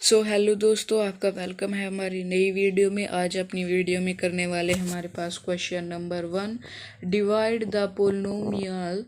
Hello दोस्तों, आपका welcome है हमारी नई वीडियो में। आज अपनी वीडियो में करने वाले हमारे पास question number 1। Divide the polynomial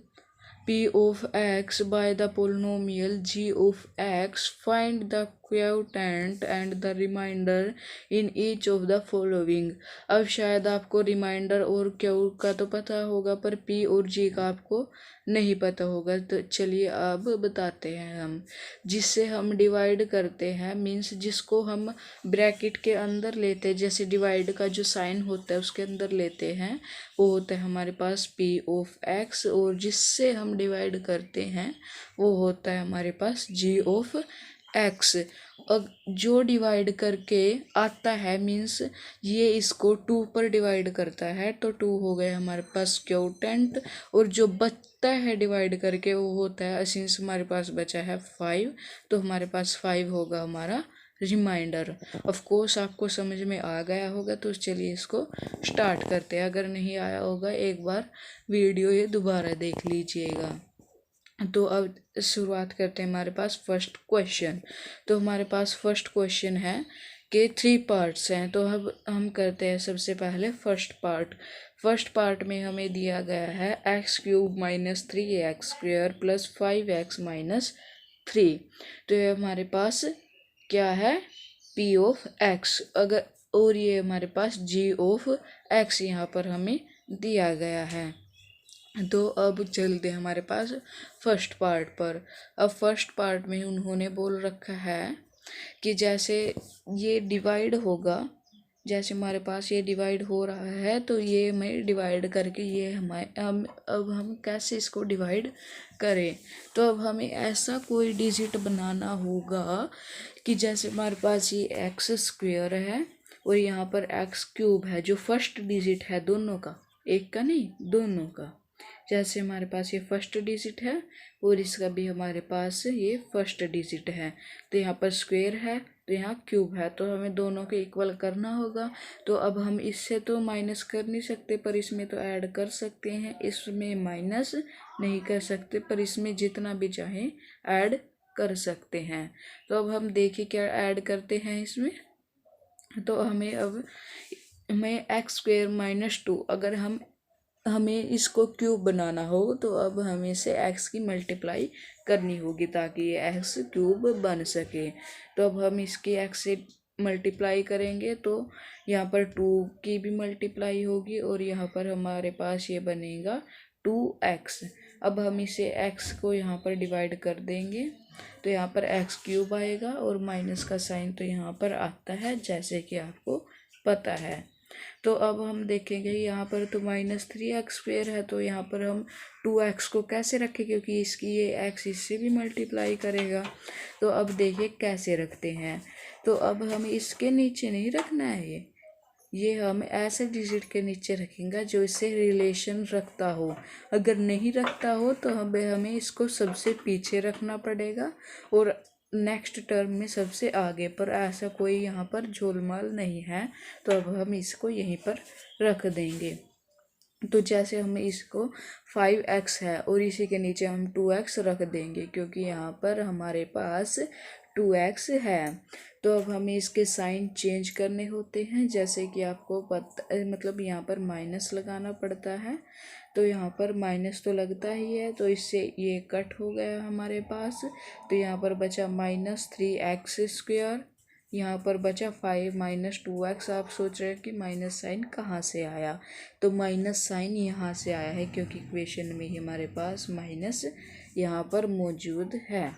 p of x by the polynomial g of x. Find the quotient and the remainder in each of the following. अब शायद आपको रिमाइंडर और क्यू का तो पता होगा, पर p और g का आपको नहीं पता होगा। तो चलिए अब बताते हैं हम। जिससे हम डिवाइड करते हैं मीन्स जिसको हम ब्रैकेट के अंदर लेते हैं, जैसे डिवाइड का जो साइन होता है उसके अंदर लेते हैं, वो होता है हमारे पास p ऑफ x। और जिससे हम डिवाइड करते हैं वो होता है हमारे पास g ऑफ x। अब जो डिवाइड करके आता है मीन्स ये इसको 2 पर डिवाइड करता है, तो 2 हो गए हमारे पास क्वोटेंट। और जो बचता है डिवाइड करके वो होता है, सिंस हमारे पास बचा है 5, तो हमारे पास 5 होगा हमारा रिमाइंडर। ऑफ कोर्स आपको समझ में आ गया होगा, तो चलिए इसको स्टार्ट करते हैं। अगर नहीं आया होगा एक बार वीडियो ये दोबारा देख लीजिएगा। तो अब शुरुआत करते हैं हमारे पास फर्स्ट क्वेश्चन। तो हमारे पास फर्स्ट क्वेश्चन है कि 3 पार्ट्स हैं। तो अब हम करते हैं सबसे पहले फर्स्ट पार्ट। फर्स्ट पार्ट में हमें दिया गया है x³ - 3x² + 5x - 3। तो ये हमारे पास क्या है, p ऑफ x। अगर और ये हमारे पास g ऑफ x यहाँ पर हमें दिया गया है। तो अब चलते हैं हमारे पास फर्स्ट पार्ट पर। अब फर्स्ट पार्ट में उन्होंने बोल रखा है कि जैसे ये डिवाइड होगा, जैसे हमारे पास ये डिवाइड हो रहा है, तो ये हमें डिवाइड करके ये अब हम कैसे इसको डिवाइड करें। तो अब हमें ऐसा कोई डिजिट बनाना होगा कि जैसे हमारे पास ये x² है और यहाँ पर x³ है, जो फर्स्ट डिजिट है दोनों का, एक का नहीं दोनों का। जैसे हमारे पास ये फर्स्ट डिजिट है और इसका भी हमारे पास ये फर्स्ट डिजिट है, तो यहाँ पर स्क्वायर है तो यहाँ क्यूब है, तो हमें दोनों के इक्वल करना होगा। तो अब हम इससे तो माइनस कर नहीं सकते, पर इसमें तो ऐड कर सकते हैं। इसमें माइनस नहीं कर सकते, पर इसमें जितना भी चाहे ऐड कर सकते हैं। तो अब हम देखिए क्या ऐड करते हैं इसमें। तो हमें x² - 2, अगर हमें इसको क्यूब बनाना हो तो अब हमें इसे x की मल्टीप्लाई करनी होगी ताकि ये x³ बन सके। तो अब हम इसकी x से मल्टीप्लाई करेंगे तो यहाँ पर 2 की भी मल्टीप्लाई होगी और यहाँ पर हमारे पास ये बनेगा 2x। अब हम इसे x को यहाँ पर डिवाइड कर देंगे तो यहाँ पर x³ आएगा और माइनस का साइन तो यहाँ पर आता है, जैसे कि आपको पता है। तो अब हम देखेंगे यहाँ पर तो -3x² है, तो यहाँ पर हम 2x को कैसे रखें, क्योंकि इसकी ये x इससे भी मल्टीप्लाई करेगा। तो अब देखिए कैसे रखते हैं। तो अब हमें इसके नीचे नहीं रखना है, ये हम ऐसे डिजिट के नीचे रखेंगे जो इससे रिलेशन रखता हो। अगर नहीं रखता हो तो हमें इसको सबसे पीछे रखना पड़ेगा और नेक्स्ट टर्म में सबसे आगे, पर ऐसा कोई यहाँ पर झोलमाल नहीं है। तो अब हम इसको यहीं पर रख देंगे। तो जैसे हमें इसको 5x है और इसी के नीचे हम 2x रख देंगे, क्योंकि यहाँ पर हमारे पास 2x है। तो अब हमें इसके साइन चेंज करने होते हैं, जैसे कि आपको पता, मतलब यहाँ पर माइनस लगाना पड़ता है। तो यहाँ पर माइनस तो लगता ही है, तो इससे ये कट हो गया हमारे पास। तो यहाँ पर बचा -3x², यहाँ पर बचा 5 - 2x। आप सोच रहे हैं कि माइनस साइन कहाँ से आया, तो माइनस साइन यहाँ से आया है, क्योंकि इक्वेशन में ही हमारे पास माइनस यहाँ पर मौजूद है।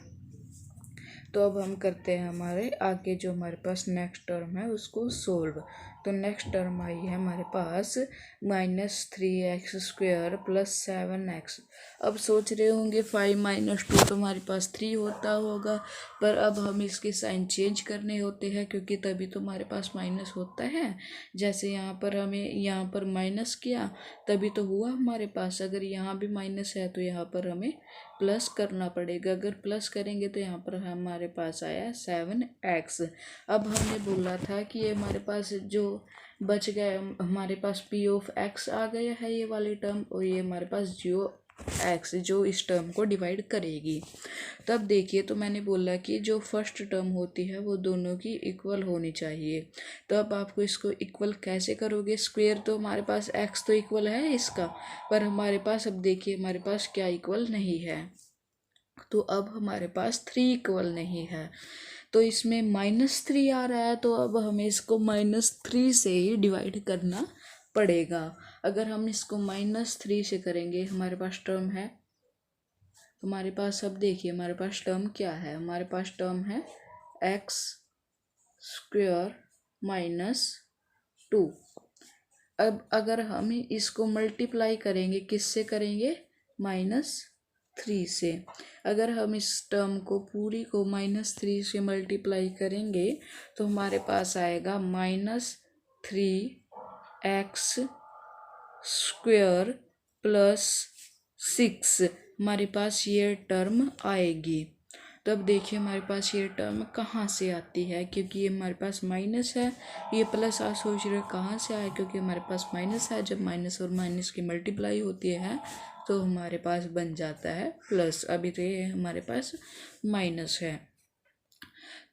तो अब हम करते हैं हमारे आगे जो हमारे पास नेक्स्ट टर्म है उसको सोल्व। तो नेक्स्ट टर्म आई है हमारे पास -3x² + 7x। अब सोच रहे होंगे 5 - 2 तो हमारे पास 3 होता होगा, पर अब हम इसके साइन चेंज करने होते हैं, क्योंकि तभी तो हमारे पास माइनस होता है। जैसे यहाँ पर हमें यहाँ पर माइनस किया तभी तो हुआ हमारे पास। अगर यहाँ भी माइनस है तो यहाँ पर हमें प्लस करना पड़ेगा। अगर प्लस करेंगे तो यहाँ पर हमारे पास आया 7x। अब हमने बोला था कि ये हमारे पास जो बच गया, हमारे पास p ऑफ x आ गया है ये वाली टर्म, और ये हमारे पास एक्स जो इस टर्म को डिवाइड करेगी। तब देखिए, तो मैंने बोला कि जो फर्स्ट टर्म होती है वो दोनों की इक्वल होनी चाहिए। तो अब आपको इसको इक्वल कैसे करोगे? स्क्वायर तो हमारे पास एक्स तो इक्वल है इसका, पर हमारे पास अब देखिए हमारे पास क्या इक्वल नहीं है। तो अब हमारे पास 3 इक्वल नहीं है, तो इसमें -3 आ रहा है, तो अब हमें इसको -3 से ही डिवाइड करना पड़ेगा। अगर हम इसको -3 से करेंगे, हमारे पास टर्म है, हमारे पास अब देखिए हमारे पास टर्म क्या है, हमारे पास टर्म है एक्स स्क्वायर -2। अब अगर हम इसको मल्टीप्लाई करेंगे, किससे करेंगे? -3 से। अगर हम इस टर्म को पूरी को -3 से मल्टीप्लाई करेंगे तो हमारे पास आएगा -3x स्क्वायर +6। हमारे पास ये टर्म आएगी। तब देखिए हमारे पास ये टर्म कहाँ से आती है, क्योंकि ये हमारे पास माइनस है, ये प्लस आप सोच रहे हो कहाँ से आए, क्योंकि हमारे पास माइनस है। जब माइनस और माइनस की मल्टीप्लाई होती है तो हमारे पास बन जाता है प्लस। अभी तो ये हमारे पास माइनस है,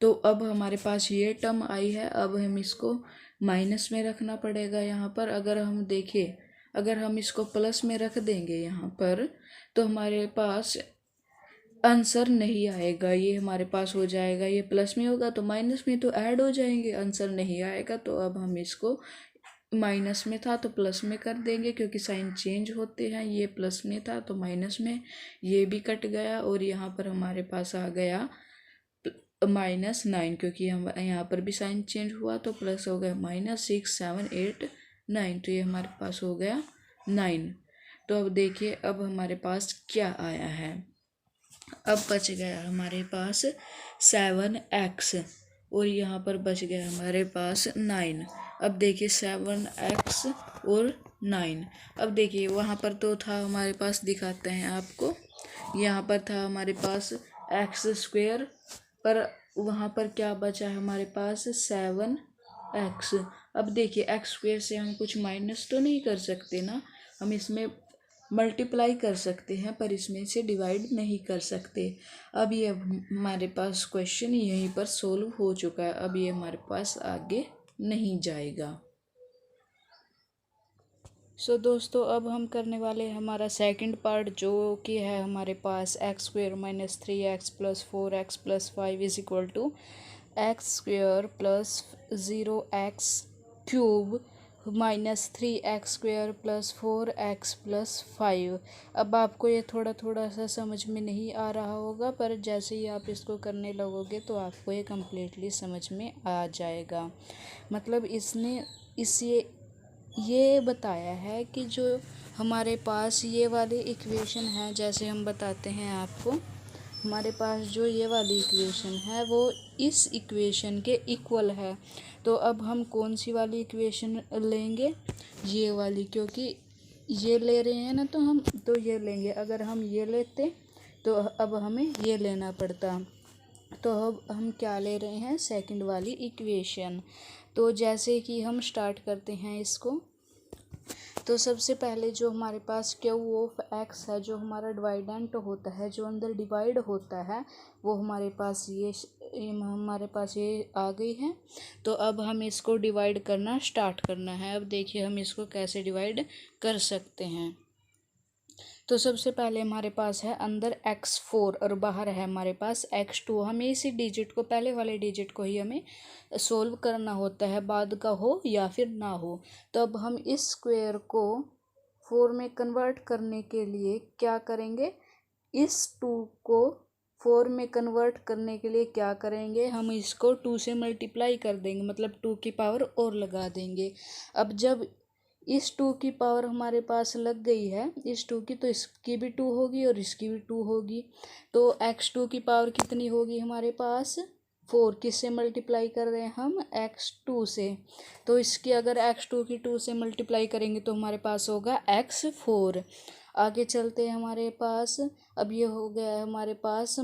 तो अब हमारे पास ये टर्म आई है। अब हम इसको माइनस में रखना पड़ेगा यहाँ पर। अगर हम देखें, अगर हम इसको प्लस में रख देंगे यहाँ पर, तो हमारे पास आंसर नहीं आएगा। ये हमारे पास हो जाएगा, ये प्लस में होगा तो माइनस में तो ऐड हो जाएंगे, आंसर नहीं आएगा। तो अब हम इसको माइनस में था तो प्लस में कर देंगे, क्योंकि साइन चेंज होते हैं। ये प्लस में था तो माइनस में, ये भी कट गया, और यहाँ पर हमारे पास आ गया -9, क्योंकि हम यहाँ पर भी साइन चेंज हुआ तो प्लस हो गया -6 7 8 9, तो ये हमारे पास हो गया 9। तो अब देखिए अब हमारे पास क्या आया है। अब बच गया हमारे पास 7x, और यहाँ पर बच गया हमारे पास 9। अब देखिए 7x और 9। अब देखिए वहाँ पर तो था हमारे पास, दिखाते हैं आपको, यहाँ पर था हमारे पास एक्स स्क्वेयर, पर वहाँ पर क्या बचा है हमारे पास 7x। अब देखिए एक्स स्क्वेयर से हम कुछ माइनस तो नहीं कर सकते ना, हम इसमें मल्टीप्लाई कर सकते हैं, पर इसमें से डिवाइड नहीं कर सकते। अब ये हमारे पास क्वेश्चन यहीं पर सोल्व हो चुका है, अब ये हमारे पास आगे नहीं जाएगा। सो दोस्तों, अब हम करने वाले हमारा सेकंड पार्ट, जो कि है हमारे पास x square -3x + 4x + 5 = x square +0x cube -3x square +4x + 5। अब आपको ये थोड़ा थोड़ा सा समझ में नहीं आ रहा होगा, पर जैसे ही आप इसको करने लगोगे तो आपको ये कम्प्लीटली समझ में आ जाएगा। मतलब इसने ये बताया है कि जो हमारे पास ये वाली इक्वेशन है, जैसे हम बताते हैं आपको, हमारे पास जो ये वाली इक्वेशन है वो इस इक्वेशन के इक्वल है। तो अब हम कौन सी वाली इक्वेशन लेंगे? ये वाली, क्योंकि ये ले रहे हैं ना, तो हम तो ये लेंगे। अगर हम ये लेते तो अब हमें ये लेना पड़ता। तो अब हम क्या ले रहे हैं? सेकंड वाली इक्वेशन। तो जैसे कि हम स्टार्ट करते हैं इसको, तो सबसे पहले जो हमारे पास Q(x) है, जो हमारा डिवाइडेंट होता है, जो अंदर डिवाइड होता है, वो हमारे पास ये आ गई है। तो अब हम इसको डिवाइड करना स्टार्ट करना है। अब देखिए हम इसको कैसे डिवाइड कर सकते हैं। तो सबसे पहले हमारे पास है अंदर x4 और बाहर है हमारे पास x2। हमें इसी डिजिट को, पहले वाले डिजिट को ही हमें सोल्व करना होता है, बाद का हो या फिर ना हो। तो अब हम इस स्क्वायर को 4 में कन्वर्ट करने के लिए क्या करेंगे? इस 2 को 4 में कन्वर्ट करने के लिए क्या करेंगे? हम इसको 2 से मल्टीप्लाई कर देंगे, मतलब 2 की पावर और लगा देंगे। अब जब इस 2 की पावर हमारे पास लग गई है, इस 2 की, तो इसकी भी 2 होगी और इसकी भी 2 होगी। तो x2 की पावर कितनी होगी हमारे पास? 4। किससे मल्टीप्लाई कर रहे हैं हम? x2 से। तो इसकी अगर x2 की 2 से मल्टीप्लाई करेंगे तो हमारे पास होगा x4। आगे चलते हैं हमारे पास, अब ये हो गया है हमारे पास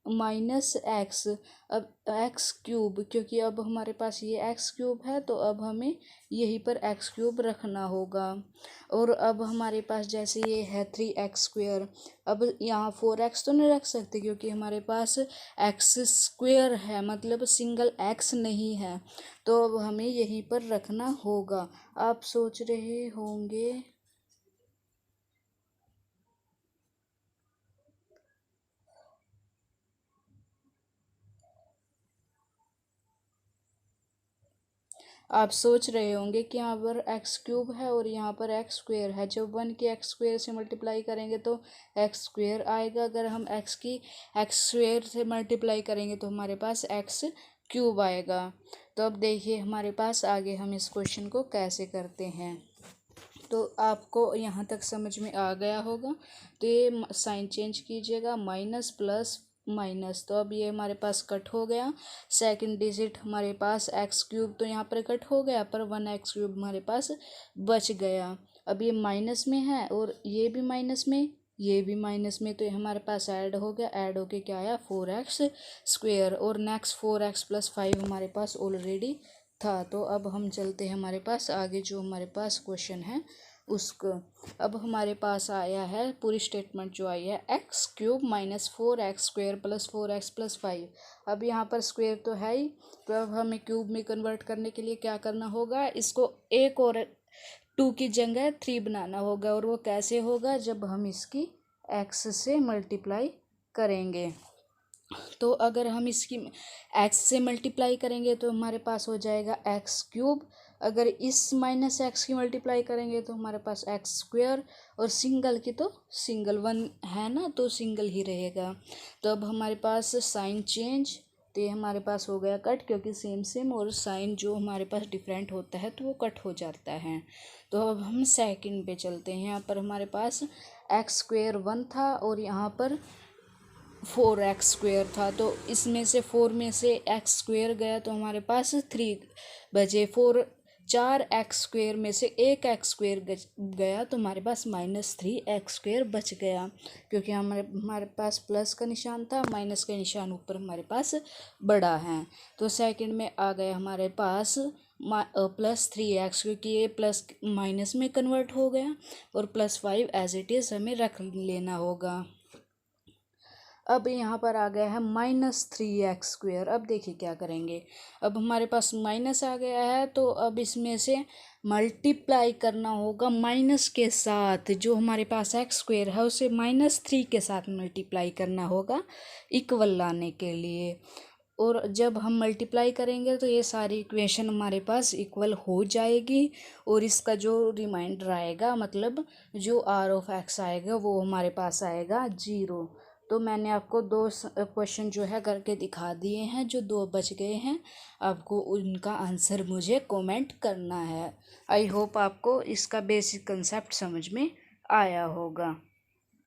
माइनस एक्स, अब एक्स क्यूब, क्योंकि अब हमारे पास ये एक्स क्यूब है तो अब हमें यहीं पर एक्स क्यूब रखना होगा। और अब हमारे पास जैसे ये है 3x², अब यहाँ 4x तो नहीं रख सकते क्योंकि हमारे पास x² है, मतलब सिंगल x नहीं है, तो अब हमें यहीं पर रखना होगा। आप सोच रहे होंगे कि यहाँ पर x³ है और यहाँ पर x² है। जब 1 की x² से मल्टीप्लाई करेंगे तो x² आएगा, अगर हम x की x² से मल्टीप्लाई करेंगे तो हमारे पास x³ आएगा। तो अब देखिए हमारे पास आगे हम इस क्वेश्चन को कैसे करते हैं। तो आपको यहाँ तक समझ में आ गया होगा। तो ये साइन चेंज कीजिएगा, माइनस प्लस माइनस, तो अब ये हमारे पास कट हो गया। सेकंड डिजिट हमारे पास x³ तो यहाँ पर कट हो गया, पर 1x³ हमारे पास बच गया। अब ये माइनस में है और ये भी माइनस में, ये भी माइनस में, तो ये हमारे पास ऐड हो गया। ऐड होके क्या आया 4x², और नेक्स्ट 4x + 5 हमारे पास ऑलरेडी था। तो अब हम चलते हैं हमारे पास आगे, जो हमारे पास क्वेश्चन है उसको। अब हमारे पास आया है पूरी स्टेटमेंट जो आई है, x³ - 4x² + 4x + 5। अब यहाँ पर स्क्वेयर तो है ही, तो अब हमें क्यूब में कन्वर्ट करने के लिए क्या करना होगा, इसको एक और 2 की जगह 3 बनाना होगा। और वो कैसे होगा, जब हम इसकी x से मल्टीप्लाई करेंगे। तो अगर हम इसकी x से मल्टीप्लाई करेंगे तो हमारे पास हो जाएगा x³। अगर इस माइनस एक्स की मल्टीप्लाई करेंगे तो हमारे पास x², और सिंगल की तो सिंगल 1 है ना, तो सिंगल ही रहेगा। तो अब हमारे पास साइन चेंज, तो ये हमारे पास हो गया कट, क्योंकि सेम और साइन जो हमारे पास डिफरेंट होता है तो वो कट हो जाता है। तो अब हम सेकंड पे चलते हैं। यहाँ पर हमारे पास x² 1 था और यहाँ पर 4x² था, तो इसमें से 4 में से x² गया तो हमारे पास 3 बचे। 4x² में से एक x² गया तो हमारे पास -3x² बच गया, क्योंकि हमारे पास प्लस का निशान था, माइनस का निशान ऊपर हमारे पास बड़ा है। तो सेकंड में आ गया हमारे पास +3x, क्योंकि ये प्लस माइनस में कन्वर्ट हो गया, और +5 एज इट इज़ हमें रख लेना होगा। अब यहाँ पर आ गया है -3x²। अब देखिए क्या करेंगे, अब हमारे पास माइनस आ गया है तो अब इसमें से मल्टीप्लाई करना होगा माइनस के साथ। जो हमारे पास x² है उसे -3 के साथ मल्टीप्लाई करना होगा इक्वल लाने के लिए। और जब हम मल्टीप्लाई करेंगे तो ये सारी इक्वेशन हमारे पास इक्वल हो जाएगी, और इसका जो रिमाइंडर आएगा, मतलब जो r(x) आएगा वो हमारे पास आएगा 0। तो मैंने आपको 2 क्वेश्चन जो है करके दिखा दिए हैं, जो 2 बच गए हैं, आपको उनका आंसर मुझे कमेंट करना है। आई होप आपको इसका बेसिक कंसेप्ट समझ में आया होगा।